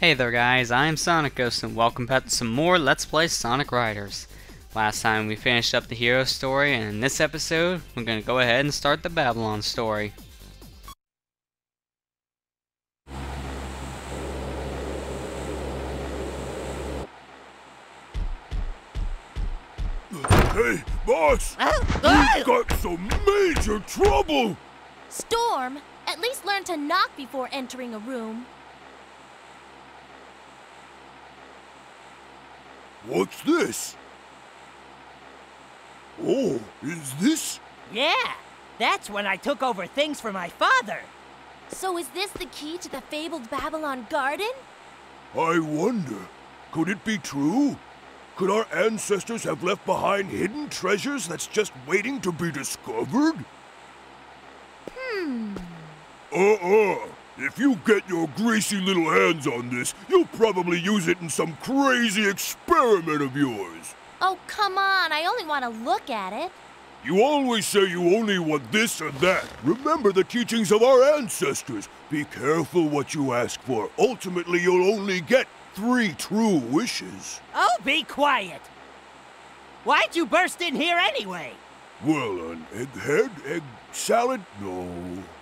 Hey there guys, I'm SonicGhost and welcome back to some more Let's Play Sonic Riders. Last time we finished up the hero story, and in this episode we're going to go ahead and start the Babylon story. Hey, boss! We've got some major trouble! Storm, at least learn to knock before entering a room. What's this? Oh, is this? Yeah, that's when I took over things for my father. So is this the key to the fabled Babylon Garden? I wonder, could it be true? Could our ancestors have left behind hidden treasures that's just waiting to be discovered? If you get your greasy little hands on this, you'll probably use it in some crazy experiment of yours. Oh, come on, I only want to look at it. You always say you only want this or that. Remember the teachings of our ancestors. Be careful what you ask for. Ultimately, you'll only get 3 true wishes. Oh, be quiet! Why'd you burst in here anyway? Well, an egghead? Egg salad? No.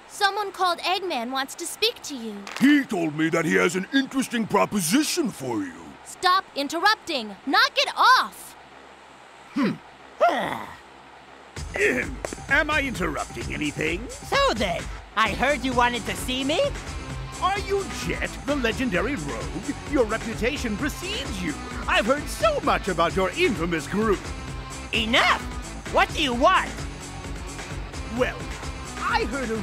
Someone called Eggman wants to speak to you. He told me that he has an interesting proposition for you. Stop interrupting. Knock it off. Am I interrupting anything? So then, I heard you wanted to see me? Are you Jet, the legendary rogue? Your reputation precedes you. I've heard so much about your infamous group. Enough! What do you want? Well, I heard a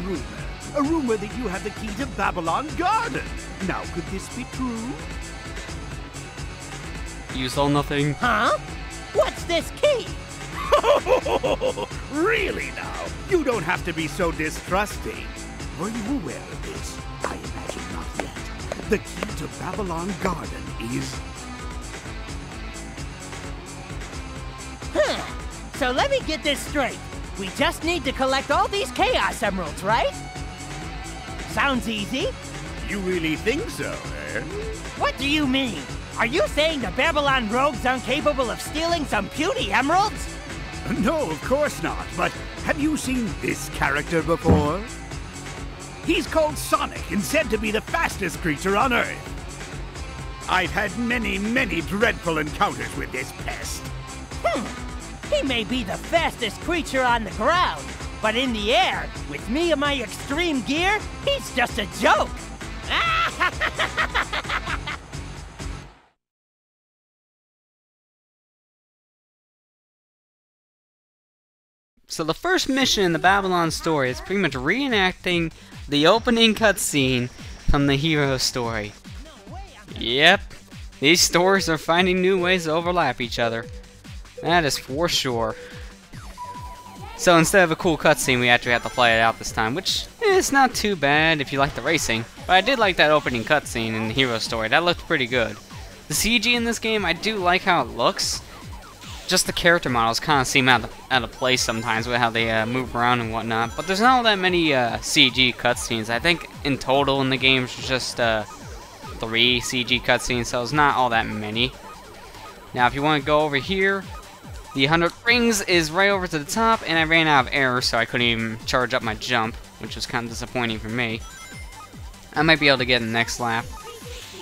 rumor that you have the key to Babylon Garden. Now, could this be true? You saw nothing. Huh? What's this key? Really now? You don't have to be so distrusting. Were you aware of this? I imagine not yet. The key to Babylon Garden is... So let me get this straight. We just need to collect all these Chaos Emeralds, right? Sounds easy. You really think so, eh? What do you mean? Are you saying the Babylon rogue's incapable of stealing some puny emeralds? No, of course not. But have you seen this character before? He's called Sonic and said to be the fastest creature on Earth. I've had many, many dreadful encounters with this pest. He may be the fastest creature on the ground, but in the air, with me and my extreme gear, he's just a joke. So the first mission in the Babylon story is pretty much reenacting the opening cutscene from the hero story. Yep, these stories are finding new ways to overlap each other. That is for sure. So instead of a cool cutscene, we actually have to play it out this time, which is not too bad if you like the racing. But I did like that opening cutscene in the hero story. That looked pretty good. The CG in this game, I do like how it looks. Just the character models kind of seem out of place sometimes with how they move around and whatnot. But there's not all that many CG cutscenes. I think in total in the game it's just 3 CG cutscenes, so it's not all that many. Now if you want to go over here, the 100 rings is right over to the top, and I ran out of air, so I couldn't even charge up my jump, which was kind of disappointing for me. I might be able to get in the next lap.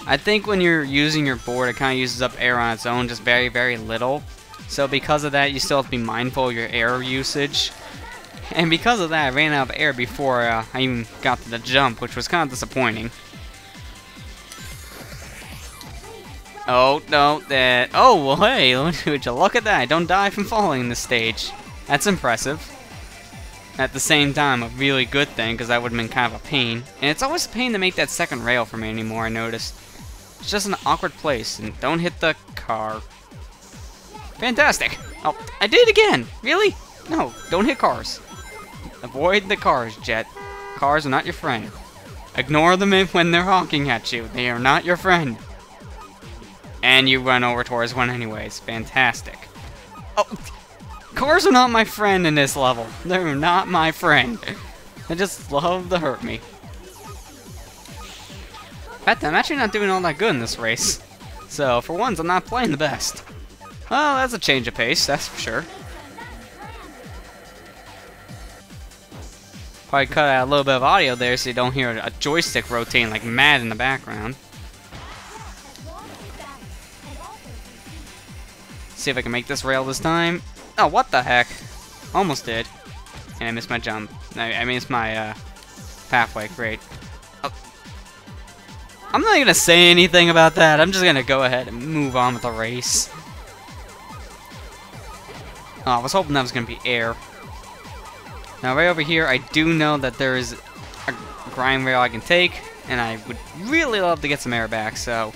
I think when you're using your board, it kind of uses up air on its own, just very, very little. So because of that, you still have to be mindful of your air usage. And because of that, I ran out of air before I even got to the jump, which was kind of disappointing. Oh, no, that... Oh, well, hey, would you look at that? I don't die from falling in this stage. That's impressive. At the same time, a really good thing, because that would have been kind of a pain. And it's always a pain to make that second rail for me anymore, I noticed. It's just an awkward place, and don't hit the car. Fantastic! Oh, I did it again! Really? No, don't hit cars. Avoid the cars, Jet. Cars are not your friend. Ignore them when they're honking at you. They are not your friend. And you run over towards one anyways. Fantastic. Oh, cars are not my friend in this level. They're not my friend. They just love to hurt me. fact, I'm actually not doing all that good in this race. So, for once, I'm not playing the best. Well, that's a change of pace, that's for sure. Probably cut out a little bit of audio there so you don't hear a joystick rotating like mad in the background. See if I can make this rail this time. Oh, what the heck? Almost did. And I missed my jump. I missed my pathway. Great. Oh. I'm not gonna say anything about that. I'm just gonna go ahead and move on with the race. Oh, I was hoping that was gonna be air. Now, right over here, I do know that there is a grind rail I can take, and I would really love to get some air back, so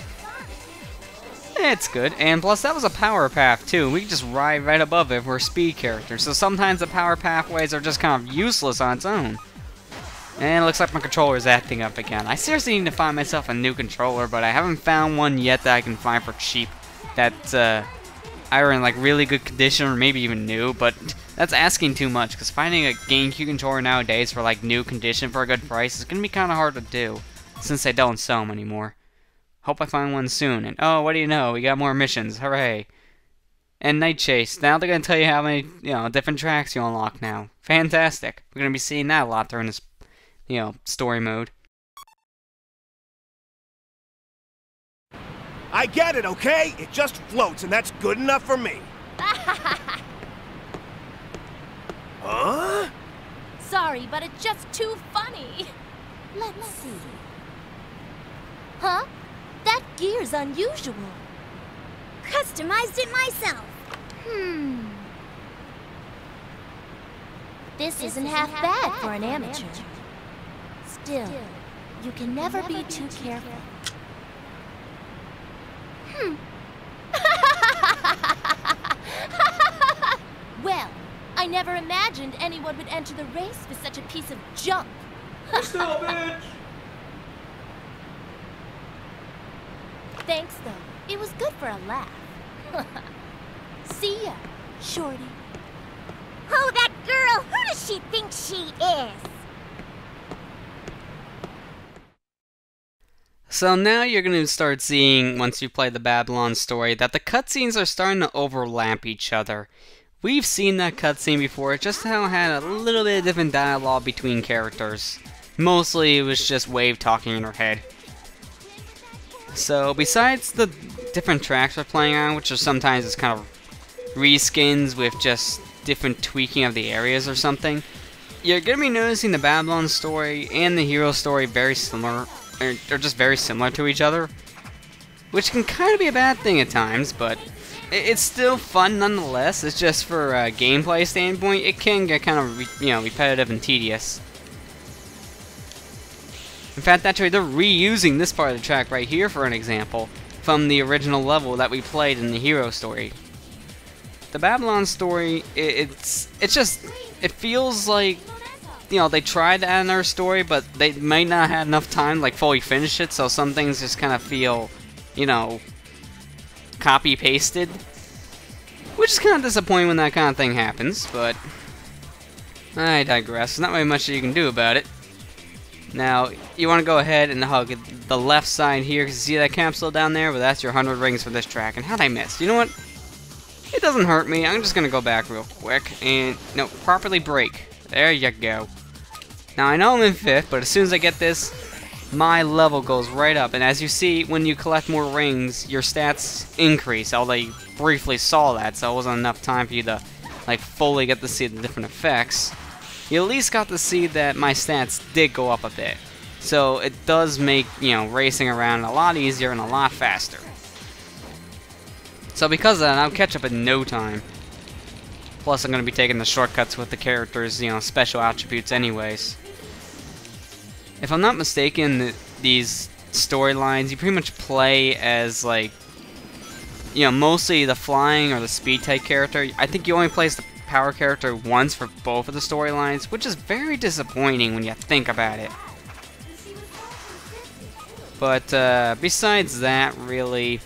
it's good. And plus, that was a power path, too. We can just ride right above it if we're speed characters, so sometimes the power pathways are just kind of useless on its own. And it looks like my controller is acting up again. I seriously need to find myself a new controller, but I haven't found one yet that I can find for cheap that's either in like really good condition or maybe even new, but that's asking too much, because finding a GameCube controller nowadays for like new condition for a good price is going to be kind of hard to do, since they don't sell them anymore. Hope I find one soon, and oh, what do you know, we got more missions, hooray! And Night Chase, now they're going to tell you how many, different tracks you unlock now. Fantastic! We're going to be seeing that a lot during this, story mode. I get it, okay? It just floats, and that's good enough for me. Huh? Sorry, but it's just too funny. Let's see. Huh? That gear's unusual. Customized it myself. This isn't half bad for an amateur. Still, you can never be too careful. Well, I never imagined anyone would enter the race with such a piece of junk. Stop it! Thanks, though. It was good for a laugh. See ya, Shorty. Oh, that girl! Who does she think she is? So now you're going to start seeing, once you play the Babylon story, that the cutscenes are starting to overlap each other. We've seen that cutscene before, just how it had a little bit of different dialogue between characters. Mostly it was just Wave talking in her head. So besides the different tracks we're playing on, which are sometimes just kind of reskins with just different tweaking of the areas or something, you're going to be noticing the Babylon story and the Hero story very similar. They're just very similar to each other, which can kind of be a bad thing at times, but it's still fun nonetheless. It's just for a gameplay standpoint, it can get kind of repetitive and tedious. In fact, actually, they're reusing this part of the track right here for an example from the original level that we played in the Hero story. The Babylon story, it feels like, they tried to add another story, but they might not have enough time to, fully finish it, so some things just kind of feel, copy-pasted. Which is kind of disappointing when that kind of thing happens, but I digress. There's not really much that you can do about it. Now, you want to go ahead and hug the left side here, because you see that capsule down there? Well, that's your 100 rings for this track, and how'd I miss? You know what? It doesn't hurt me. I'm just going to go back real quick, and, no, properly brake. There you go. Now, I know I'm in 5th, but as soon as I get this, my level goes right up. And as you see, when you collect more rings, your stats increase. Although you briefly saw that, so it wasn't enough time for you to, fully get to see the different effects. You at least got to see that my stats did go up a bit. So it does make, racing around a lot easier and a lot faster. So because of that, I'll catch up in no time. Plus, I'm going to be taking the shortcuts with the characters', special attributes anyways. If I'm not mistaken, these storylines, you pretty much play as, mostly the flying or the speed type character. I think you only play as the power character once for both of the storylines, which is very disappointing when you think about it. But, besides that, really,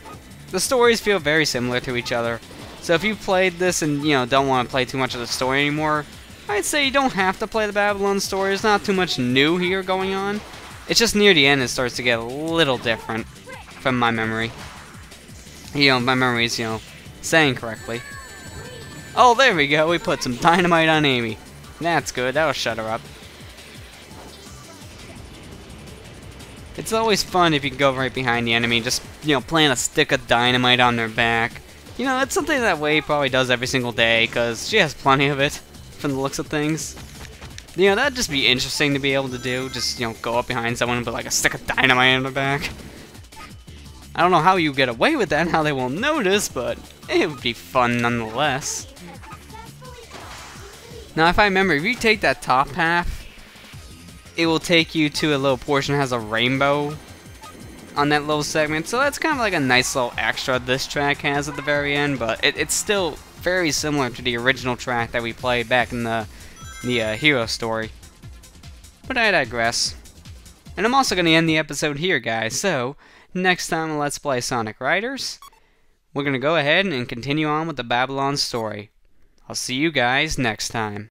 the stories feel very similar to each other. So if you played this and, don't want to play too much of the story anymore, I'd say you don't have to play the Babylon story. There's not too much new here going on. It's just near the end it starts to get a little different from my memory. You know, my memory's, you know, saying correctly. Oh, there we go. We put some dynamite on Amy. That's good. That'll shut her up. It's always fun if you can go right behind the enemy, just, you know, plant a stick of dynamite on their back. You know, that's something that Wei probably does every single day, because she has plenty of it, from the looks of things. You know, that'd just be interesting to be able to do, just, you know, go up behind someone and put like a stick of dynamite on their back. I don't know how you get away with that and how they won't notice, but it would be fun nonetheless. Now, if I remember, if you take that top half, it will take you to a little portion that has a rainbow on that little segment. So that's kind of like a nice little extra this track has at the very end, but it's still very similar to the original track that we played back in the hero story. But I digress. And I'm also going to end the episode here, guys. So, next time on Let's Play Sonic Riders, we're going to go ahead and continue on with the Babylon story. I'll see you guys next time.